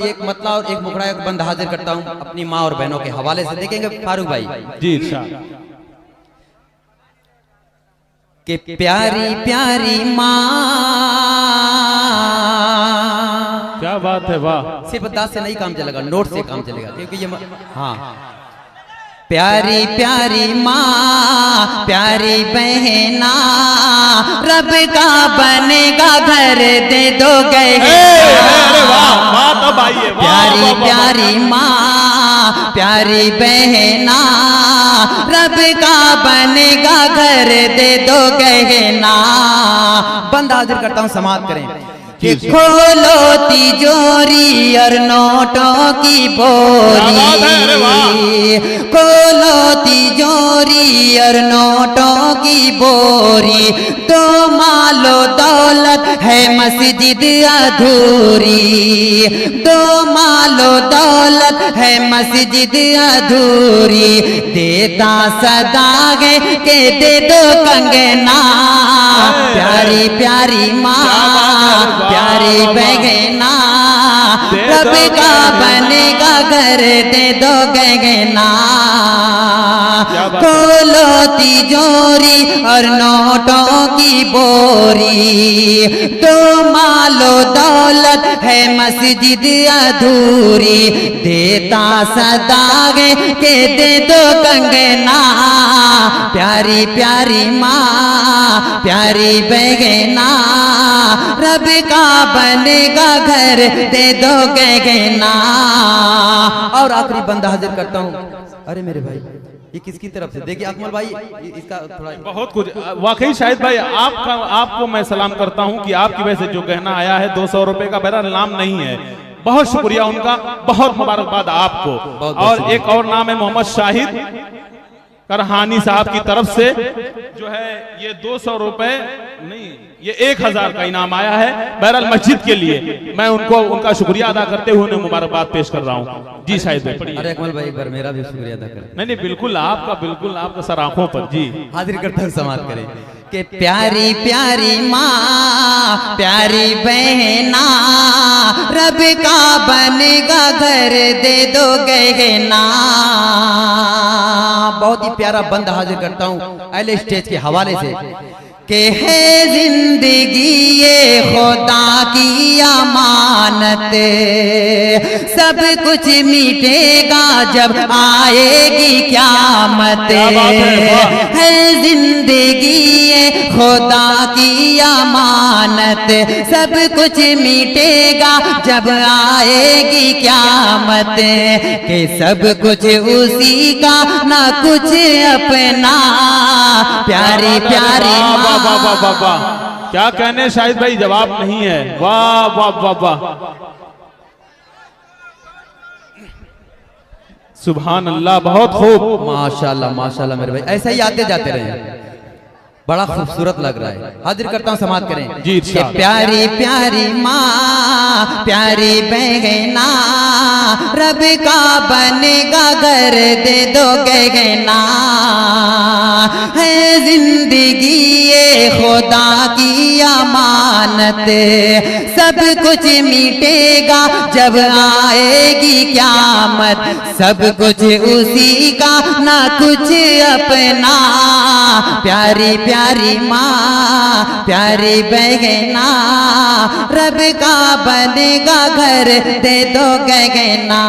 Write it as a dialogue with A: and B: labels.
A: एक मतला और एक मुखड़ा एक बंद हाजिर करता हूँ अपनी माँ और बहनों के हवाले से। देखेंगे फारूक भाई
B: जी
A: कि प्यारी प्यारी माँ।
B: क्या बात है, वाह।
A: सिर्फ 10 से नहीं काम चलेगा, नोट से काम चलेगा, क्योंकि ये हाँ। प्यारी प्यारी माँ प्यारी बहना, रब का बनेगा घर दे दो गए। प्यारी प्यारी माँ प्यारी बहना, रब का बनेगा घर दे दो गहना। बंद हाजिर करता हूँ, समाप्त करें कि खोलो तिजोरी और नोटों की बोरी, खोलो तिजोरी और नोटों की बोरी। तो मालो दौलत है मस्जिद अधूरी, तो मालो दौलत है मस्जिद अधूरी। देता सदागे के दे दो कंगना, प्यारी प्यारी माँ प्यारी बहना, रब का बनेगा घर दे दो गहना। खोलो तिजोरी और नोटों की बोरी, तो मालो दौलत है मस्जिद अधूरी। देता सदागे के दे दो कंगना, प्यारी प्यारी माँ प्यारी बहना, रब का बनेगा घर दे दो गहना। और आखिरी बंदा हाजिर करता हूँ। अरे मेरे भाई ये किसकी तरफ से? देखिए अकमल भाई इसका थोड़ा
B: बहुत कुछ वाकई शाहिद भाई आपको मैं सलाम करता हूं कि आपकी वजह से जो गहना आया है 200 रुपए का, मेरा नाम नहीं है। बहुत शुक्रिया उनका, बहुत मुबारकबाद आपको। और एक और नाम है मोहम्मद शाहिद करहानी साहब की तरफ से जो है ये 200 रुपए नहीं, ये 1000 का इनाम आया है बहरहाल मस्जिद के लिए। मैं उनको उनका शुक्रिया अदा करते हुए उन्हें मुबारकबाद पेश कर रहा हूँ। जी शाहिद भाई।
A: अरे अकमल भाई एक बार मेरा भी शुक्रिया अदा करें।
B: नहीं बिल्कुल आपका सर आंखों पर। जी
A: हाजिर करते हुए समाप्त करें कि प्यारी प्यारी माँ प्यारी बहना, रब का बनेगा घर दे दो गहना। बहुत ही प्यारा बंद हाजिर करता हूँ अहले स्टेज के हवाले से कि है जिंदगी ये खुदा की अमानत, सब कुछ मिटेगा जब आएगी क़यामत। है जिंदगी ये खुदा की अमानत, सब कुछ मिटेगा जब आएगी क़यामत। कि सब कुछ उसी का ना कुछ अपना, प्यारी प्यारी माँ।
B: वाह वाह वाह वाह, क्या कहने शाहिद भाई, जवाब नहीं है। वाह वाह वाह वाह, सुभान अल्लाह, बहुत खूब,
A: माशाल्लाह माशाल्लाह मेरे भाई, ऐसा ही आते जाते रहे, बड़ा खूबसूरत लग रहा है। हाजिर करता हूँ, समाप्त करें
B: जी।
A: प्यारी प्यारी माँ प्यारी बहना, रब का बनेगा घर दे दो गहना। है जिंदगी ये खुदा की अमानत, सब कुछ मिटेगा जब आएगी क़यामत। सब कुछ उसी का ना कुछ अपना, प्यारी प्यारी माँ प्यारी बहना, रब का बनेगा घर दे दो गहना।